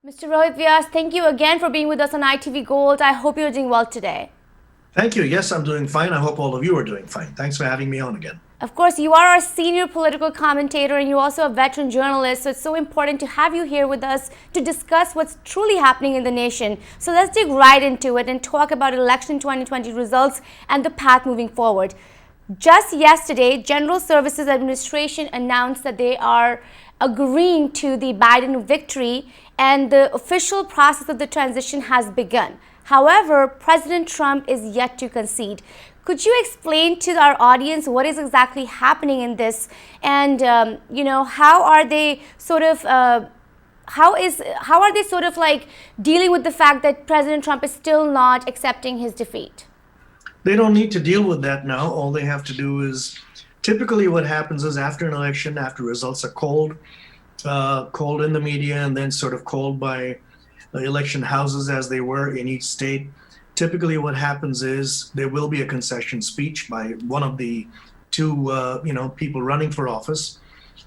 Mr. Rohit Vyas, thank you again for being with us on ITV Gold. I hope you're doing well today. Thank you. Yes, I'm doing fine. I hope all of you are doing fine. Thanks for having me on again. Of course, you are our senior political commentator and you're also a veteran journalist, so it's so important to have you here with us to discuss what's truly happening in the nation. So let's dig right into it and talk about election 2020 results and the path moving forward. Just yesterday, General Services Administration announced that they are agreeing to the Biden victory and the official process of the transition has begun. However, President Trump is yet to concede. Could you explain to our audience what is exactly happening in this, and how are they sort of like dealing with the fact that President Trump is still not accepting his defeat? They don't need to deal with that now. All they have to do is typically what happens is after an election, after results are called in the media and then sort of called by election houses as they were in each state. Typically, what happens is there will be a concession speech by one of the two, people running for office,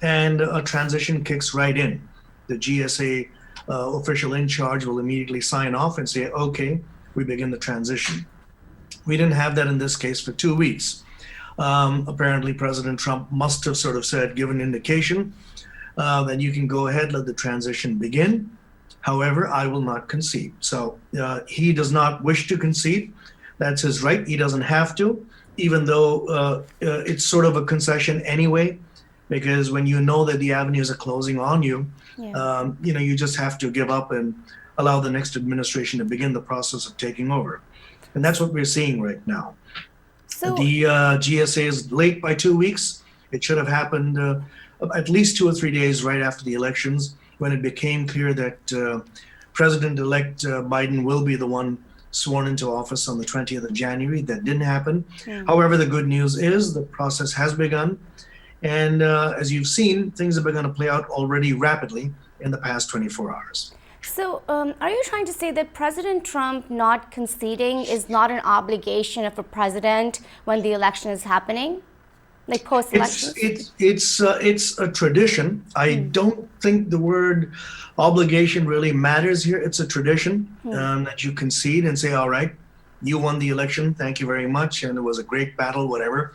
and a transition kicks right in. The GSA official in charge will immediately sign off and say, "Okay, we begin the transition." We didn't have that in this case for 2 weeks. Apparently, President Trump must have sort of said, given indication that you can go ahead, let the transition begin. However, I will not concede. So he does not wish to concede. That's his right. He doesn't have to, even though it's sort of a concession anyway, because when you know that the avenues are closing on you, you just have to give up and allow the next administration to begin the process of taking over. And that's what we're seeing right now. So, The GSA is late by 2 weeks. It should have happened at least 2 or 3 days right after the elections, when it became clear that President-elect Biden will be the one sworn into office on the 20th of January. That didn't happen. However, the good news is the process has begun. And as you've seen, things have begun to play out already rapidly in the past 24 hours. So, are you trying to say that President Trump not conceding is not an obligation of a president when the election is happening? Like post-election? It's a tradition. I don't think the word obligation really matters here. It's a tradition that you concede and say, "All right, you won the election. Thank you very much, and it was a great battle." Whatever.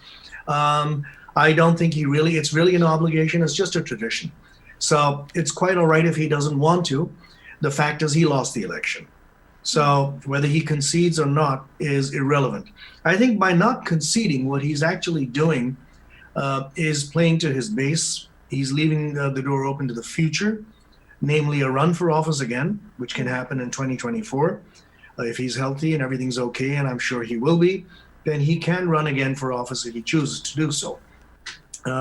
I don't think it's really an obligation. It's just a tradition. So it's quite all right if he doesn't want to. The fact is, he lost the election. So whether he concedes or not is irrelevant. I think by not conceding, what he's actually doing is playing to his base. He's leaving the door open to the future, namely a run for office again, which can happen in 2024. If he's healthy and everything's okay, and I'm sure he will be, then he can run again for office if he chooses to do so.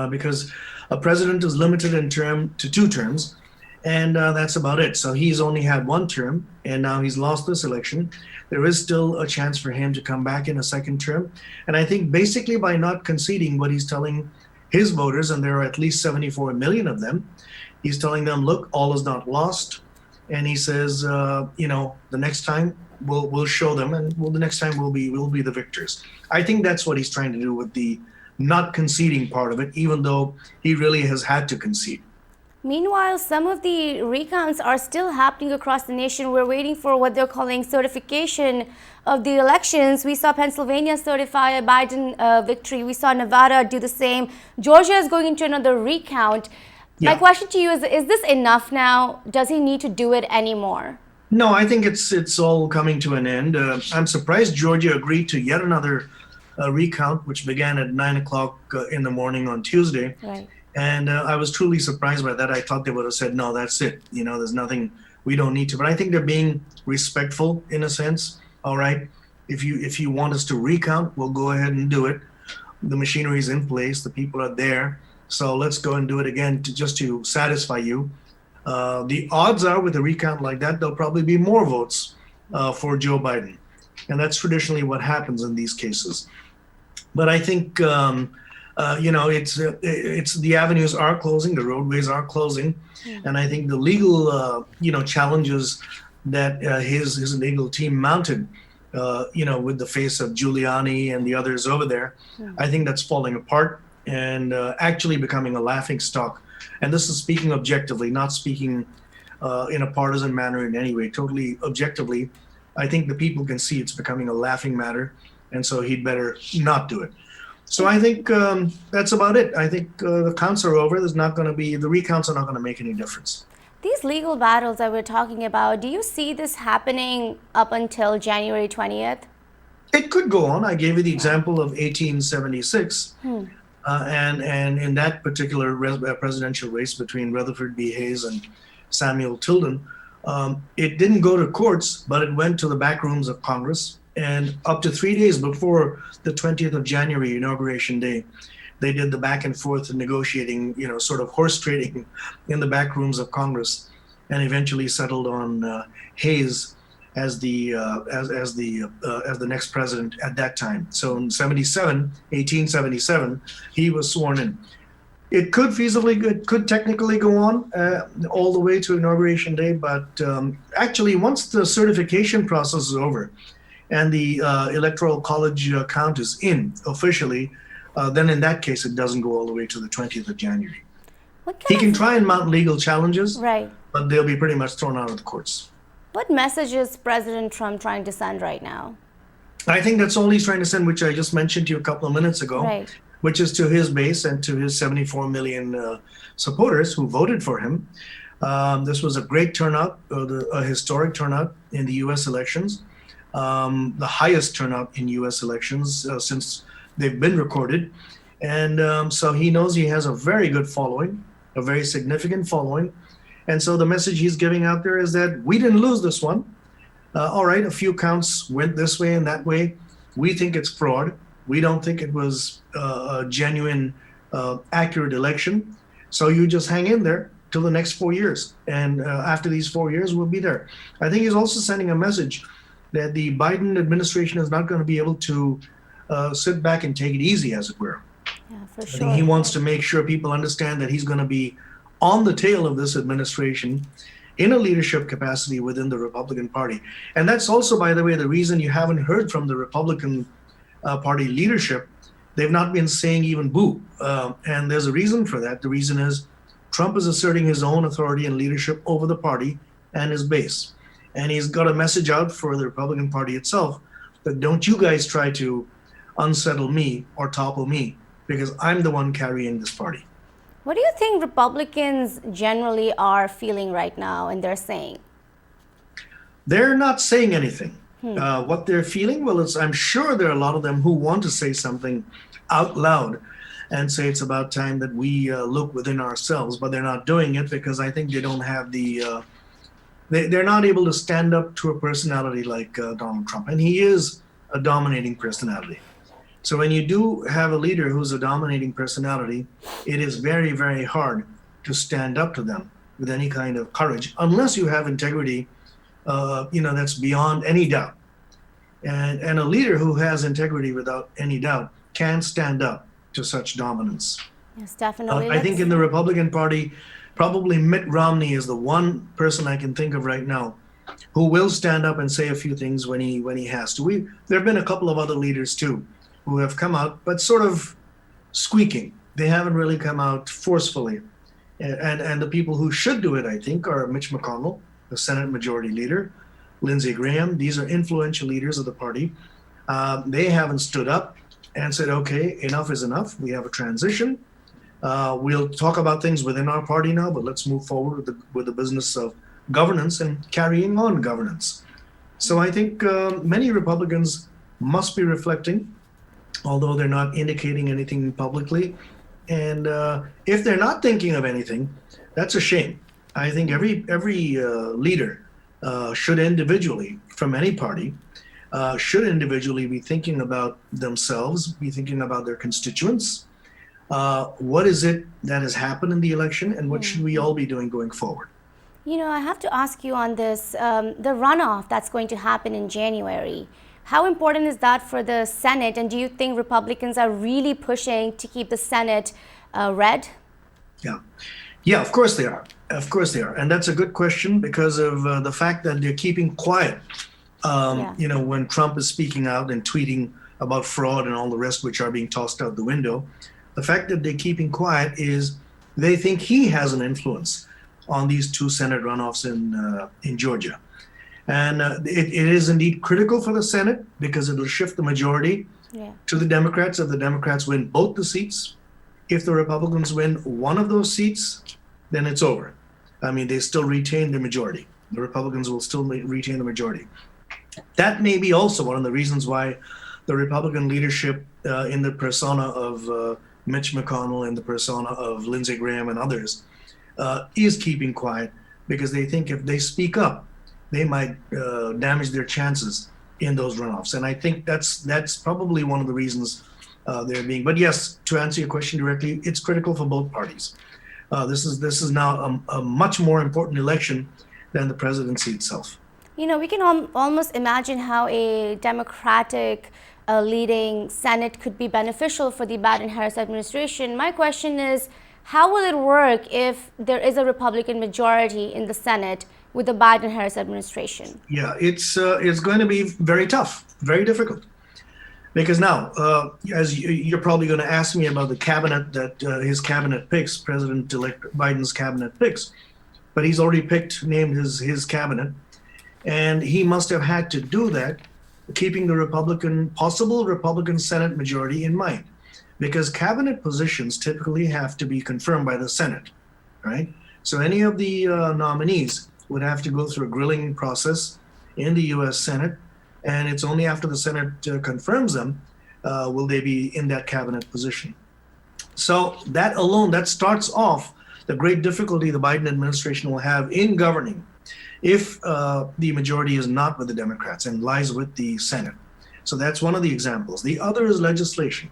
Because a president is limited in term to 2 terms, and that's about it. So he's only had 1 term, and now he's lost this election. There is still a chance for him to come back in a second term. And I think basically by not conceding, what he's telling his voters, and there are at least 74 million of them, he's telling them, look, all is not lost. And he says, the next time we'll show them, and the next time we'll be the victors. I think that's what he's trying to do with the not conceding part of it, even though he really has had to concede. Meanwhile, some of the recounts are still happening across the nation. We're waiting for what they're calling certification of the elections. We saw Pennsylvania certify a Biden victory. We saw Nevada do the same. Georgia is going into another recount. My question to you is this enough now? Does he need to do it anymore? No, I think it's all coming to an end. I'm surprised Georgia agreed to yet another recount, which began at 9 o'clock in the morning on Tuesday. Right. And I was truly surprised by that. I thought they would have said, no, that's it. There's nothing, we don't need to. But I think they're being respectful in a sense. All right, if you want us to recount, we'll go ahead and do it. The machinery is in place. The people are there. So let's go and do it again just to satisfy you. The odds are with a recount like that, there'll probably be more votes for Joe Biden. And that's traditionally what happens in these cases. But I think... it's the avenues are closing, the roadways are closing, and I think the legal, challenges that his legal team mounted, with the face of Giuliani and the others over there, I think that's falling apart and actually becoming a laughing stock. And this is speaking objectively, not speaking in a partisan manner in any way. Totally objectively, I think the people can see it's becoming a laughing matter, and so he'd better not do it. So I think that's about it. I think the counts are over. The recounts are not going to make any difference. These legal battles that we're talking about, do you see this happening up until January 20th? It could go on. I gave you the example of 1876, and in that particular presidential race between Rutherford B. Hayes and Samuel Tilden, it didn't go to courts, but it went to the back rooms of Congress. And up to 3 days before the 20th of January, Inauguration Day, they did the back and forth negotiating, sort of horse trading in the back rooms of Congress, and eventually settled on Hayes as the next president at that time. So in 1877, he was sworn in. It could technically go on all the way to Inauguration Day, but actually, once the certification process is over and the Electoral College count is in officially, then in that case, it doesn't go all the way to the 20th of January. He can try and mount legal challenges, right, but they'll be pretty much thrown out of the courts. What message is President Trump trying to send right now? I think that's all he's trying to send, which I just mentioned to you a couple of minutes ago, right, which is to his base and to his 74 million supporters who voted for him. This was a great turnout, a historic turnout in the U.S. elections, the highest turnout in U.S. elections since they've been recorded. And so he knows he has a very good following, a very significant following. And so the message he's giving out there is that we didn't lose this one. All right, a few counts went this way and that way. We think it's fraud. We don't think it was a genuine, accurate election. So you just hang in there till the next 4 years. And after these 4 years, we'll be there. I think he's also sending a message that the Biden administration is not going to be able to sit back and take it easy, as it were. Yeah, for sure. I think he wants to make sure people understand that he's going to be on the tail of this administration in a leadership capacity within the Republican Party. And that's also, by the way, the reason you haven't heard from the Republican Party leadership. They've not been saying even boo. And there's a reason for that. The reason is Trump is asserting his own authority and leadership over the party and his base. And he's got a message out for the Republican Party itself that don't you guys try to unsettle me or topple me, because I'm the one carrying this party. What do you think Republicans generally are feeling right now and they're saying? They're not saying anything. What they're feeling, well, I'm sure there are a lot of them who want to say something out loud and say it's about time that we look within ourselves, but they're not doing it because I think they don't have they're not able to stand up to a personality like Donald Trump. And he is a dominating personality. So when you do have a leader who's a dominating personality, it is very, very hard to stand up to them with any kind of courage, unless you have integrity, that's beyond any doubt. And a leader who has integrity without any doubt can stand up to such dominance. Yes, definitely. I think in the Republican Party, probably Mitt Romney is the one person I can think of right now who will stand up and say a few things when he has to. There have been a couple of other leaders too who have come out, but sort of squeaking. They haven't really come out forcefully. And the people who should do it, I think, are Mitch McConnell, the Senate Majority Leader, Lindsey Graham. These are influential leaders of the party. They haven't stood up and said, okay, enough is enough. We have a transition. We'll talk about things within our party now, but let's move forward with the business of governance and carrying on governance. So I think many Republicans must be reflecting, although they're not indicating anything publicly. And if they're not thinking of anything, that's a shame. I think every leader should individually, from any party, should individually be thinking about themselves, be thinking about their constituents. What is it that has happened in the election, and what should we all be doing going forward? I have to ask you on this, the runoff that's going to happen in January. How important is that for the Senate, and do you think Republicans are really pushing to keep the Senate red? Yeah, of course they are. Of course they are. And that's a good question because of the fact that they're keeping quiet. When Trump is speaking out and tweeting about fraud and all the rest, which are being tossed out the window, the fact that they're keeping quiet is they think he has an influence on these two Senate runoffs in Georgia. And it is indeed critical for the Senate because it will shift the majority to the Democrats if the Democrats win both the seats. If the Republicans win one of those seats, then it's over. I mean, they still retain the majority. The Republicans will still retain the majority. That may be also one of the reasons why the Republican leadership in the persona of Mitch McConnell and the persona of Lindsey Graham and others is keeping quiet because they think if they speak up, they might damage their chances in those runoffs. And I think that's probably one of the reasons they're being. But yes, to answer your question directly, it's critical for both parties. This is now a much more important election than the presidency itself. You know, we can almost imagine how a Democratic leading Senate could be beneficial for the Biden-Harris administration. My question is, how will it work if there is a Republican majority in the Senate with the Biden-Harris administration? Yeah, it's going to be very tough, very difficult. Because now, as you're probably going to ask me about the cabinet that his cabinet picks, President-elect Biden's cabinet picks, but he's already named his cabinet, and he must have had to do that, keeping the possible Republican Senate majority in mind, because cabinet positions typically have to be confirmed by the Senate, right? So any of the nominees would have to go through a grilling process in the U.S. Senate, and it's only after the Senate confirms them will they be in that cabinet position. So that alone, that starts off the great difficulty the Biden administration will have in governing if the majority is not with the Democrats and lies with the Senate. So that's one of the examples. The other is legislation.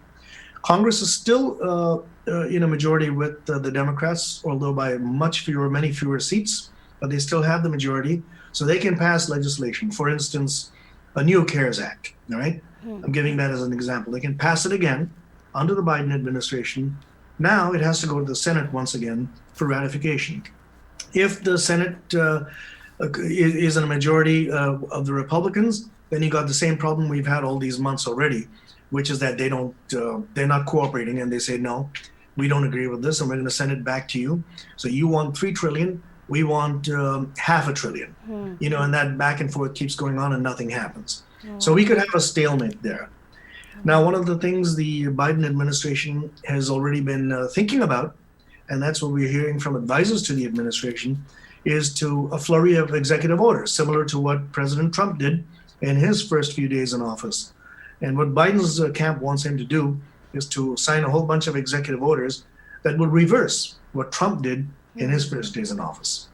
Congress is still in a majority with the Democrats, although by many fewer seats, but they still have the majority, so they can pass legislation. For instance, a new CARES Act, all right? I'm giving that as an example. They can pass it again under the Biden administration. Now it has to go to the Senate once again for ratification. If the Senate is in a majority of the Republicans, then you got the same problem we've had all these months already, which is that they're not cooperating and they say, no, we don't agree with this and we're going to send it back to you. So you want $3 trillion, we want $500 billion, and that back and forth keeps going on and nothing happens. So we could have a stalemate there. Now, one of the things the Biden administration has already been thinking about, and that's what we're hearing from advisors to the administration, is to a flurry of executive orders, similar to what President Trump did in his first few days in office. And what Biden's camp wants him to do is to sign a whole bunch of executive orders that would reverse what Trump did in his first days in office.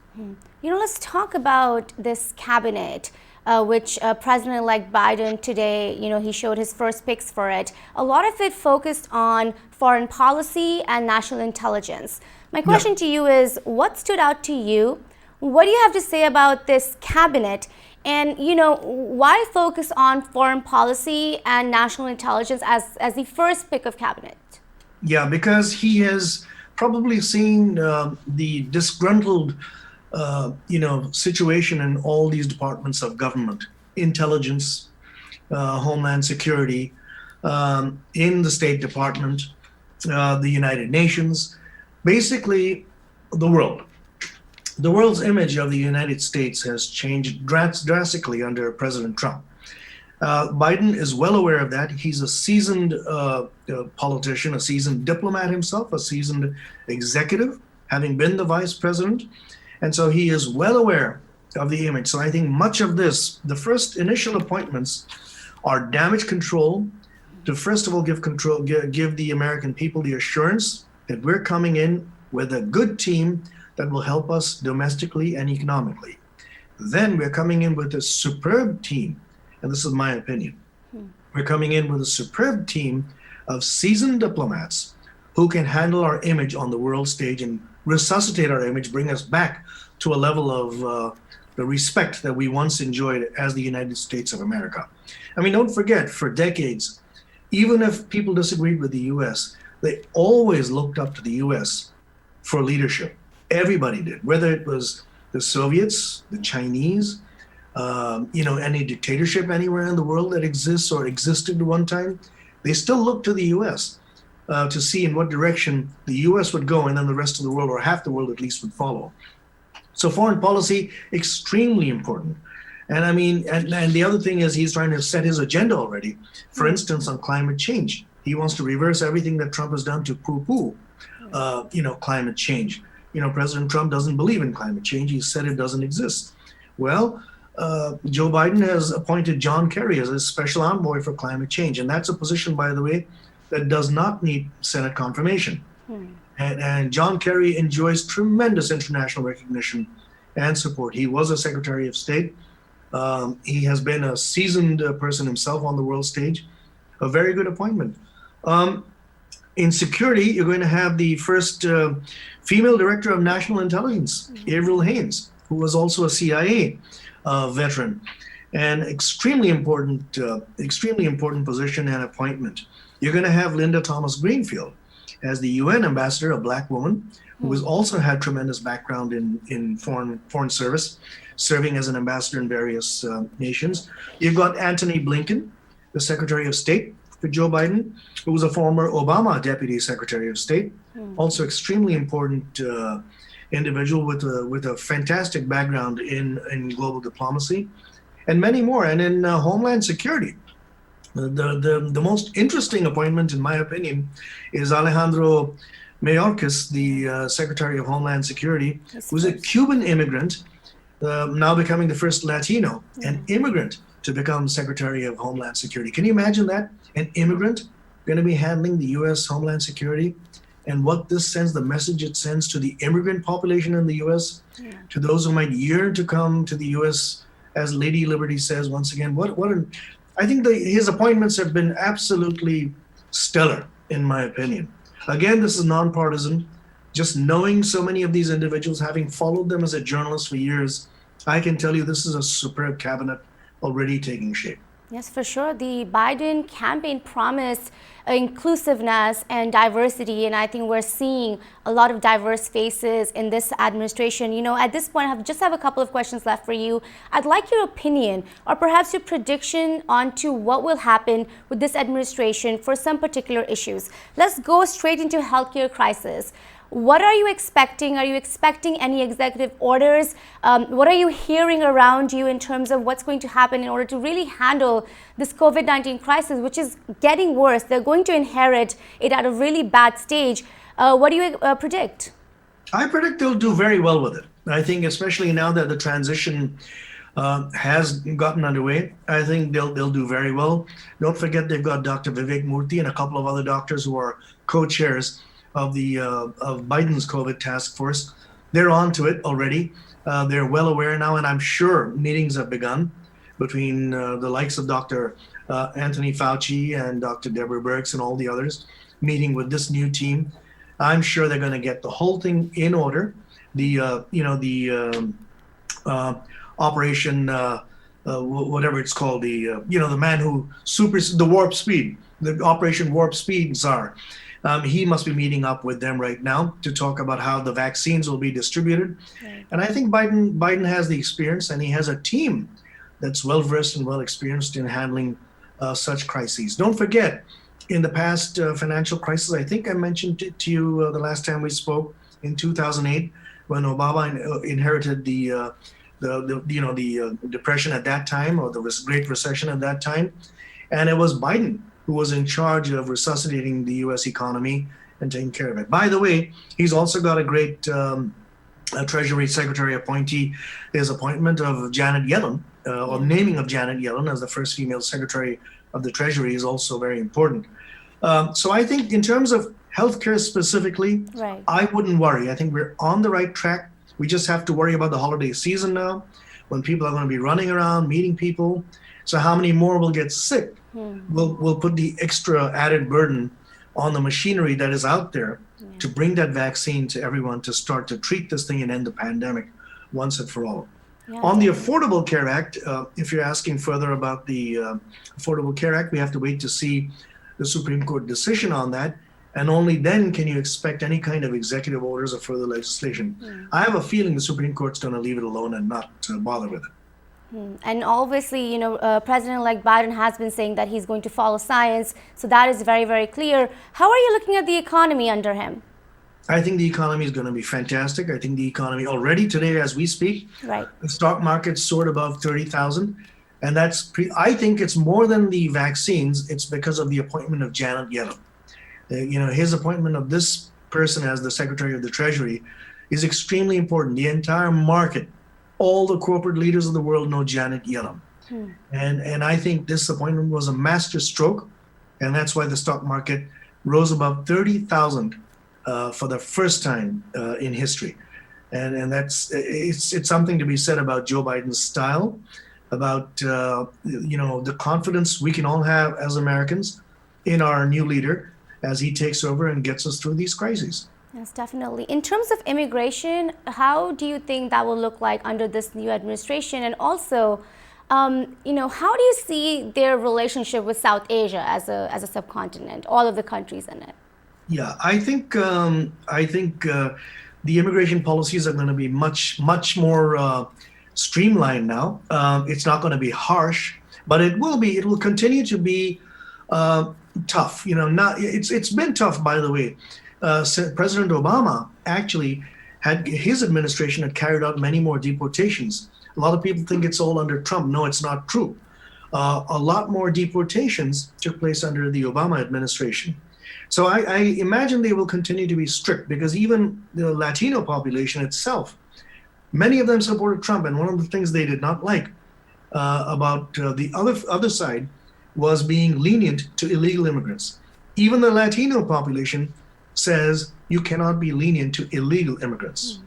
Let's talk about this cabinet, which President-elect Biden today, he showed his first picks for it. A lot of it focused on foreign policy and national intelligence. My question to you is, what stood out to you? What do you have to say about this cabinet? And, why focus on foreign policy and national intelligence as the first pick of cabinet? Yeah, because he has probably seen the disgruntled, situation in all these departments of government, intelligence, Homeland Security, in the State Department, the United Nations, basically the world. The world's image of the United States has changed drastically under President Trump. Biden is well aware of that. He's a seasoned politician, a seasoned diplomat himself, a seasoned executive, having been the vice president. And so he is well aware of the image. So I think much of this, the first initial appointments are damage control to first of all give the American people the assurance that we're coming in with a good team that will help us domestically and economically. Then we're coming in with a superb team, and this is my opinion. We're coming in with a superb team of seasoned diplomats who can handle our image on the world stage and resuscitate our image, bring us back to a level of the respect that we once enjoyed as the United States of America. I mean, don't forget, for decades, even if people disagreed with the U.S., they always looked up to the U.S. for leadership. Everybody did, whether it was the Soviets, the Chinese, any dictatorship anywhere in the world that exists or existed at one time, they still look to the U.S. To see in what direction the U.S. would go, and then the rest of the world, or half the world at least, would follow. So foreign policy, extremely important. And I mean, and the other thing is he's trying to set his agenda already. For instance, on climate change, he wants to reverse everything that Trump has done to poo-poo, climate change. President Trump doesn't believe in climate change. He said it doesn't exist. Well, Joe Biden has appointed John Kerry as a special envoy for climate change. And that's a position, by the way, that does not need Senate confirmation. And John Kerry enjoys tremendous international recognition and support. He was a Secretary of State. He has been a seasoned person himself on the world stage. A very good appointment. In security, you're going to have the first female director of national intelligence, Avril Haines, who was also a CIA veteran, and extremely important position and appointment. You're going to have Linda Thomas Greenfield as the UN ambassador, a black woman who has also had tremendous background in foreign service, serving as an ambassador in various nations. You've got Antony Blinken, the Secretary of State for Joe Biden, who was a former Obama Deputy Secretary of State, also extremely important individual with a fantastic background in global diplomacy, and many more. And in Homeland Security, the most interesting appointment, in my opinion, is Alejandro Mayorkas, the Secretary of Homeland Security, who's a Cuban immigrant, now becoming the first Latino, an immigrant to become Secretary of Homeland Security. Can you imagine that? An immigrant going to be handling the U.S. Homeland Security, and what this sends, the message it sends to the immigrant population in the U.S., to those who might yearn to come to the U.S., as Lady Liberty says once again. I think his appointments have been absolutely stellar, in my opinion. Again, this is nonpartisan. Just knowing so many of these individuals, having followed them as a journalist for years, I can tell you this is a superb cabinet already taking shape. Yes, for sure. The Biden campaign promised inclusiveness and diversity, and I think we're seeing a lot of diverse faces in this administration. At this point, I just have a couple of questions left for you. I'd like your opinion, or perhaps your prediction onto what will happen with this administration for some particular issues. Let's go straight into healthcare crisis. What are you expecting? Are you expecting any executive orders? What are you hearing around you in terms of what's going to happen in order to really handle this COVID-19 crisis, which is getting worse? They're going to inherit it at a really bad stage. What do you predict? I predict they'll do very well with it. I think especially now that the transition has gotten underway, I think they'll do very well. Don't forget they've got Dr. Vivek Murthy and a couple of other doctors who are co-chairs of Biden's COVID task force. They're on to it already. They're well aware now, and I'm sure meetings have begun between the likes of Dr. Anthony Fauci and Dr. Deborah Birx and all the others, meeting with this new team. I'm sure they're going to get the whole thing in order. The operation, whatever it's called, the man who the warp speed, the Operation Warp Speed czar. He must be meeting up with them right now to talk about how the vaccines will be distributed. Right. And I think Biden has the experience, and he has a team that's well-versed and well-experienced in handling such crises. Don't forget, in the past financial crisis, I think I mentioned it to you the last time we spoke in 2008, when Obama inherited the depression at that time, or the Great Recession at that time, and it was Biden who was in charge of resuscitating the U.S. economy and taking care of it. By the way, he's also got a great Treasury Secretary appointee. His appointment of Janet Yellen, or naming of Janet Yellen as the first female Secretary of the Treasury, is also very important. So I think in terms of healthcare specifically, right, I wouldn't worry. I think we're on the right track. We just have to worry about the holiday season now, when people are going to be running around, meeting people. So how many more will get sick? We'll put the extra added burden on the machinery that is out there to bring that vaccine to everyone, to start to treat this thing and end the pandemic once and for all. On the Affordable Care Act, if you're asking further about the Affordable Care Act, we have to wait to see the Supreme Court decision on that. And only then can you expect any kind of executive orders or further legislation. I have a feeling the Supreme Court's going to leave it alone and not bother with it. And obviously, President-elect Biden has been saying that he's going to follow science. So that is very, very clear. How are you looking at the economy under him? I think the economy is going to be fantastic. I think the economy already today, as we speak, Right. the stock market soared above 30,000. And I think it's more than the vaccines. It's because of the appointment of Janet Yellen. His appointment of this person as the Secretary of the Treasury is extremely important. The entire market, all the corporate leaders of the world know Janet Yellen. And I think this appointment was a master stroke. And that's why the stock market rose above 30,000 for the first time in history. And it's something to be said about Joe Biden's style, about the confidence we can all have as Americans in our new leader as he takes over and gets us through these crises. Yes, definitely. In terms of immigration, how do you think that will look like under this new administration? And also, how do you see their relationship with South Asia as a subcontinent, all of the countries in it? Yeah, I think the immigration policies are going to be much more streamlined now. It's not going to be harsh, but it will continue to be tough. It's been tough, by the way. President Obama actually his administration had carried out many more deportations. A lot of people think it's all under Trump. No, it's not true. A lot more deportations took place under the Obama administration. So I imagine they will continue to be strict, because even the Latino population itself, many of them supported Trump. And one of the things they did not like about the other side was being lenient to illegal immigrants. Even the Latino population says you cannot be lenient to illegal immigrants.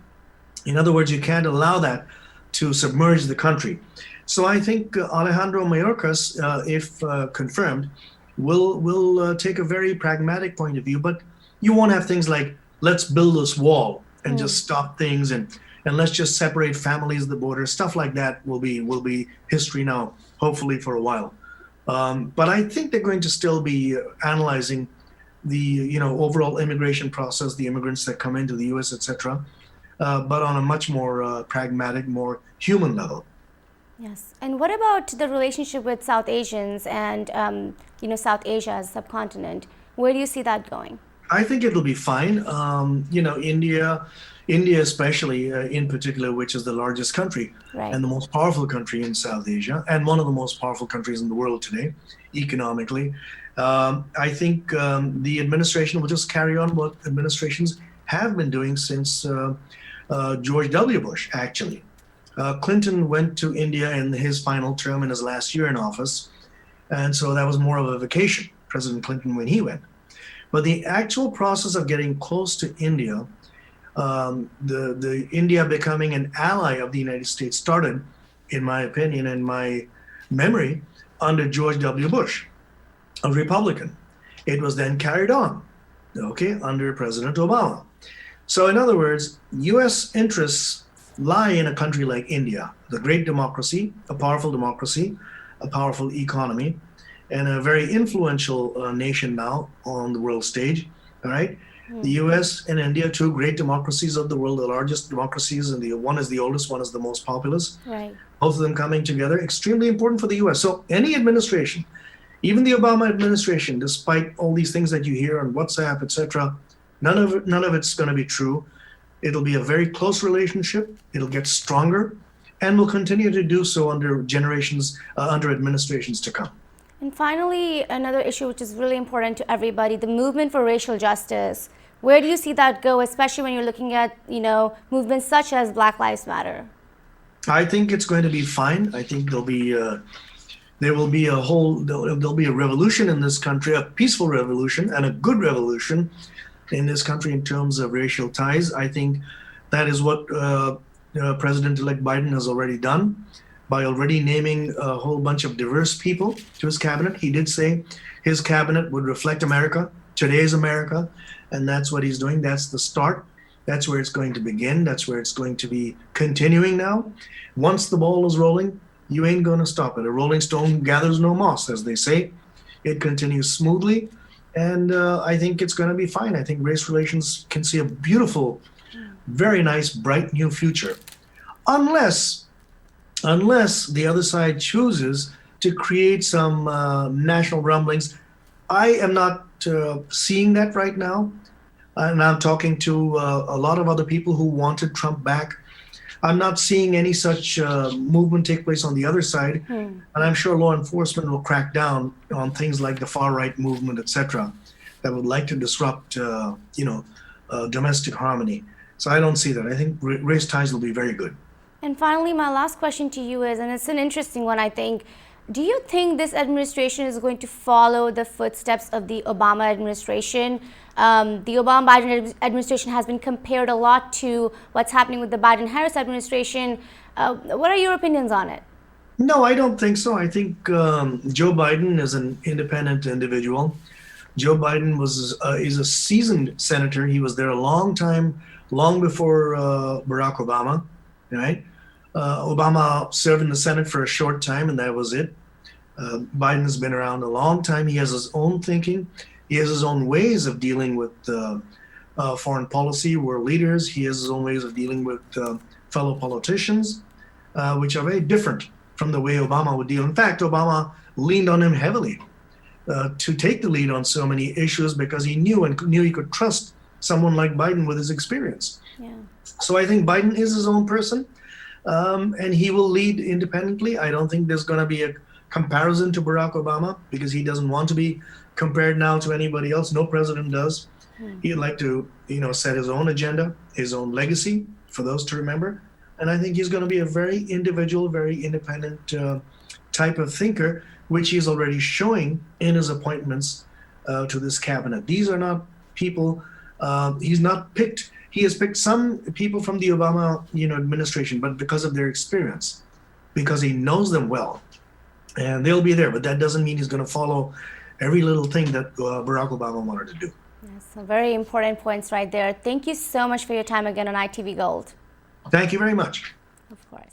In other words, you can't allow that to submerge the country. So I think Alejandro Mayorkas, if confirmed, will take a very pragmatic point of view. But you won't have things like, let's build this wall and just stop things, and let's just separate families at the border. Stuff like that will be history now, hopefully for a while. But I think they're going to still be analyzing the overall immigration process, the immigrants that come into the U.S., etc., but on a much more pragmatic, more human level. Yes. And what about the relationship with South Asians and South Asia as a subcontinent? Where do you see that going? I think it'll be fine. India especially, in particular, which is the largest country and the most powerful country in South Asia, and one of the most powerful countries in the world today, economically. I think the administration will just carry on what administrations have been doing since George W. Bush, actually. Clinton went to India in his final term in his last year in office, and so that was more of a vacation, President Clinton, when he went. But the actual process of getting close to India, the India becoming an ally of the United States started, in my opinion and my memory, under George W. Bush, a Republican. It was then carried on, under President Obama. So in other words, U.S. interests lie in a country like India, the great democracy, a powerful economy, and a very influential nation now on the world stage. All right. The U.S. and India, two great democracies of the world, the largest democracies, and one is the oldest, one is the most populous. Right. Both of them coming together, extremely important for the U.S. So any administration, even the Obama administration, despite all these things that you hear on WhatsApp, etc., none of it's going to be true. It'll be a very close relationship. It'll get stronger, and will continue to do so under administrations to come. And finally, another issue which is really important to everybody, the movement for racial justice. Where do you see that go, especially when you're looking at, movements such as Black Lives Matter? I think it's going to be fine. I think there'll be a revolution in this country, a peaceful revolution and a good revolution in this country in terms of racial ties. I think that is what President-elect Biden has already done by already naming a whole bunch of diverse people to his cabinet. He did say his cabinet would reflect America, today's America, and that's what he's doing. That's the start. That's where it's going to begin. That's where it's going to be continuing now. Once the ball is rolling, you ain't going to stop it. A rolling stone gathers no moss, as they say. It continues smoothly, and I think it's going to be fine. I think race relations can see a beautiful, very nice, bright new future. Unless the other side chooses to create some national rumblings. I am not seeing that right now. And I'm talking to a lot of other people who wanted Trump back. I'm not seeing any such movement take place on the other side, and I'm sure law enforcement will crack down on things like the far right movement, etc., that would like to disrupt, domestic harmony. So I don't see that. I think race ties will be very good. And finally, my last question to you is, and it's an interesting one, I think. Do you think this administration is going to follow the footsteps of the Obama administration? The Obama-Biden administration has been compared a lot to what's happening with the Biden-Harris administration. What are your opinions on it? No, I don't think so. I think Joe Biden is an independent individual. Joe Biden is a seasoned senator. He was there a long time, long before Barack Obama, right? Obama served in the Senate for a short time, and that was it. Biden has been around a long time. He has his own thinking. He has his own ways of dealing with foreign policy, world leaders. He has his own ways of dealing with fellow politicians, which are very different from the way Obama would deal. In fact, Obama leaned on him heavily to take the lead on so many issues because he knew he could trust someone like Biden with his experience. Yeah. So I think Biden is his own person, and he will lead independently. I don't think there's going to be a comparison to Barack Obama because he doesn't want to be compared now to anybody else. No president does. He'd like to, set his own agenda, his own legacy for those to remember. And I think he's going to be a very individual, very independent type of thinker, which he's already showing in his appointments to this cabinet. These are not people he's not picked. He has picked some people from the Obama, administration, but because of their experience, because he knows them well, and they'll be there. But that doesn't mean he's going to follow every little thing that Barack Obama wanted to do. Yes, so very important points right there. Thank you so much for your time again on ITV Gold. Thank you very much. Of course.